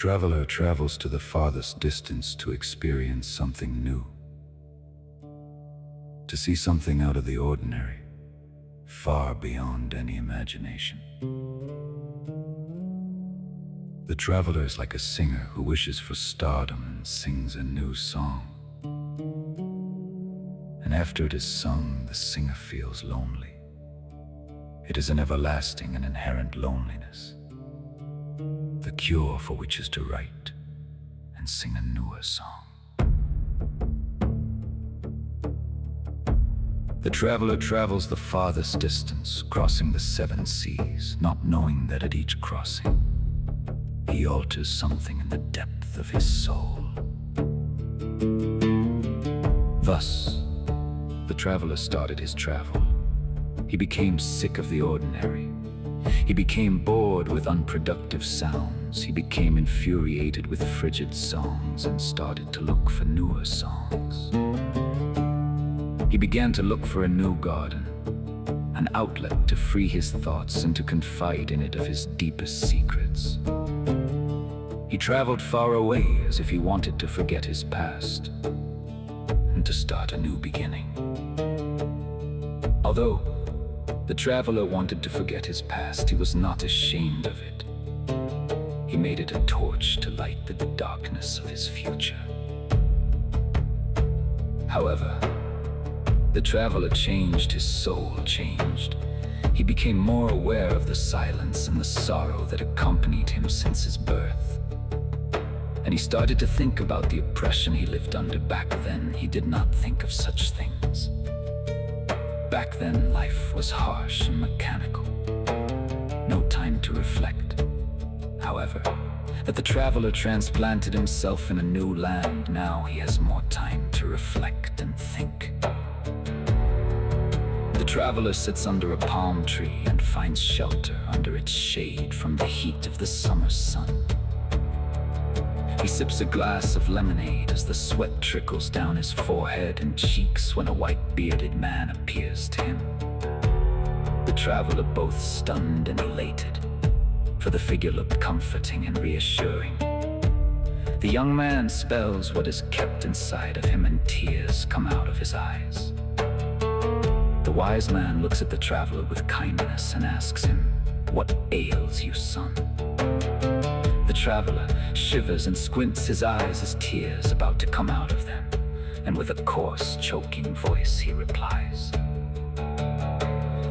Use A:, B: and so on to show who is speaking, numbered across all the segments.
A: Traveler travels to the farthest distance to experience something new, to see something out of the ordinary, far beyond any imagination. The traveler is like a singer who wishes for stardom and sings a new song. And after it is sung, the singer feels lonely. It is an everlasting and inherent loneliness, the cure for which is to write and sing a newer song. The traveler travels the farthest distance, crossing the 7 seas, not knowing that at each crossing, he alters something in the depth of his soul. Thus, the traveler started his travel. He became sick of the ordinary. He became bored with unproductive sounds. He became infuriated with frigid songs and started to look for newer songs. He began to look for a new garden, an outlet to free his thoughts and to confide in it of his deepest secrets. He traveled far away as if he wanted to forget his past and to start a new beginning. Although the traveler wanted to forget his past, he was not ashamed of it. He made it a torch to light the darkness of his future. However, the traveler changed, his soul changed. He became more aware of the silence and the sorrow that accompanied him since his birth. And he started to think about the oppression he lived under back then. He did not think of such things. Back then, life was harsh and mechanical. No time to reflect. However, that the traveler transplanted himself in a new land, now he has more time to reflect and think. The traveler sits under a palm tree and finds shelter under its shade from the heat of the summer sun. He sips a glass of lemonade as the sweat trickles down his forehead and cheeks when a white-bearded man appears to him. The traveler both stunned and elated, for the figure looked comforting and reassuring. The young man spells what is kept inside of him, and tears come out of his eyes. The wise man looks at the traveler with kindness and asks him, "What ails you, son?" The traveler shivers and squints his eyes as tears about to come out of them, and with a coarse, choking voice he replies,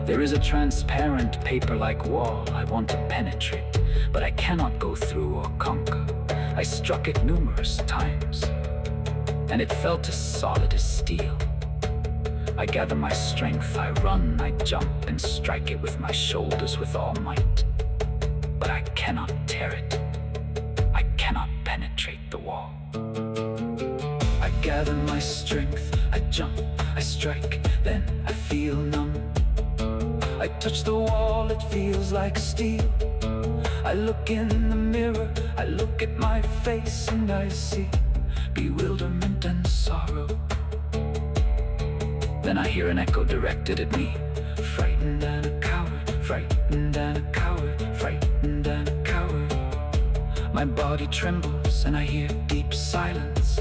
A: "There is a transparent paper-like wall I want to penetrate, but I cannot go through or conquer. I struck it numerous times, and it felt as solid as steel. I gather my strength, I run, I jump, and strike it with my shoulders with all might, but I cannot tear it. I cannot penetrate the wall. I gather my strength, I jump, I strike, then I feel numb. I touch the wall, it feels like steel. I look in the mirror, I look at my face, and I see bewilderment and sorrow. Then I hear an echo directed at me, frightened and a coward, frightened and a coward, frightened and a coward. My body trembles and I hear deep silence.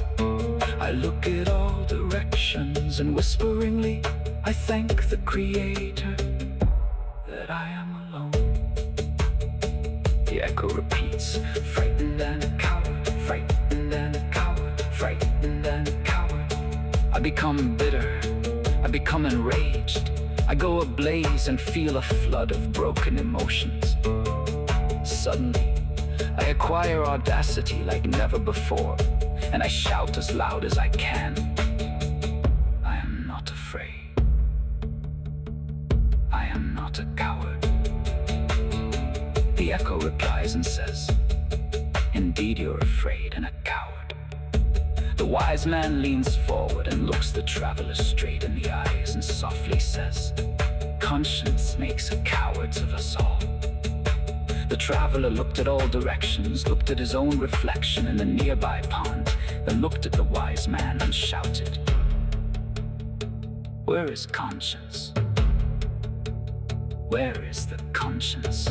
A: I look at all directions and whisperingly I thank the Creator that I am alone. The echo repeats, frightened and a coward, frightened and a coward, frightened and a coward. I become bitter, I become enraged. I go ablaze and feel a flood of broken emotions. Suddenly, I acquire audacity like never before, and I shout as loud as I can, "I am not afraid. I am not a coward." The echo replies and says, "Indeed you're afraid and a coward." The wise man leans forward and looks the traveler straight in the eyes and softly says, "Conscience makes cowards of us all." The traveler looked at all directions, looked at his own reflection in the nearby pond, then looked at the wise man and shouted, "Where is conscience? Where is the conscience?"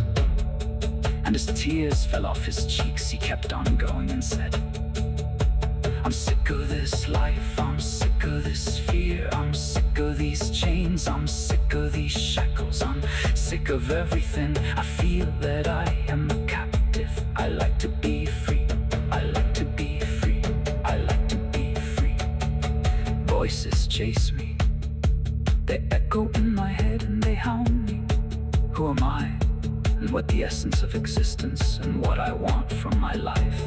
A: And as tears fell off his cheeks, he kept on going and said, I'm sick of this life, I'm sick of this fear, I'm sick of these chains, I'm sick of these shackles, I'm sick of everything. I feel that I am a captive. I like to be free, I like to be free, I like to be free. Voices chase me, they echo in my head and they hound me. Who am I, and what the essence of existence, and what I want from my life?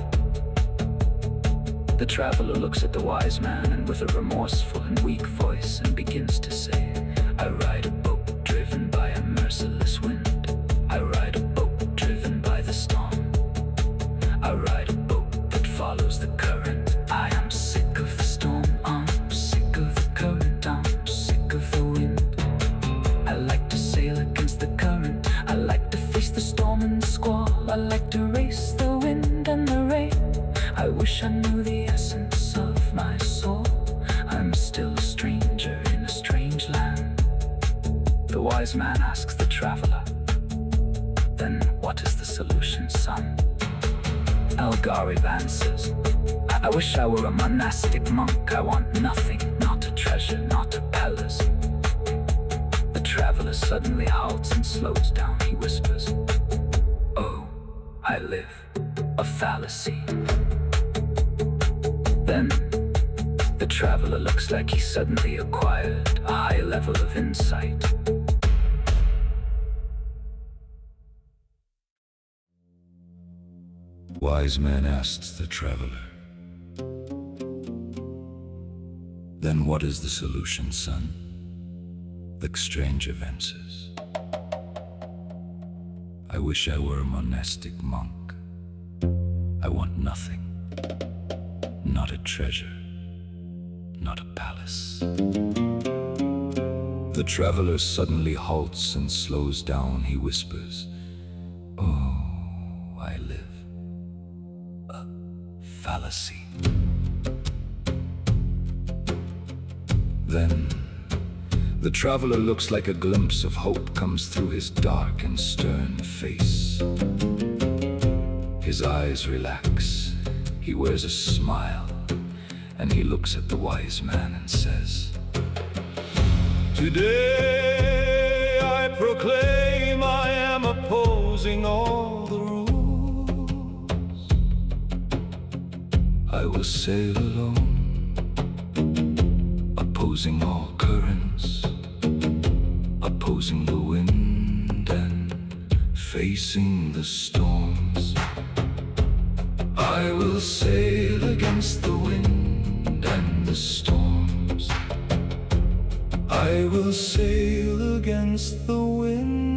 A: The traveler looks at the wise man and with a remorseful and weak voice and begins to say, I ride a boat driven by a merciless wind. I ride a boat driven by the storm. I ride a boat that follows the current. I am sick of the storm, I'm sick of the current, I'm sick of the wind. I like to sail against the current, I like to face the storm and the squall, I like to race the wind and the rain. I wish I knew the essence of my soul. I'm still a stranger in a strange land. The wise man asks the traveler, then what is the solution, son? Algarve answers, I wish I were a monastic monk. I want nothing, not a treasure, not a palace. The traveler suddenly halts and slows down. He whispers, oh, I live a fallacy. Then the traveler looks like he suddenly acquired a high level of insight.
B: Wise man asks the traveler, then what is the solution, son? The stranger answers, I wish I were a monastic monk. I want nothing, not a treasure, not a palace. The traveler suddenly halts and slows down. He whispers, oh, I live a fallacy. Then the traveler looks like a glimpse of hope comes through his dark and stern face. His eyes relax, he wears a smile, and he looks at the wise man and says, today I proclaim I am opposing all the rules. I will sail alone, opposing all currents, opposing the wind and facing the storms. I will sail against the wind and the storms. I will sail against the wind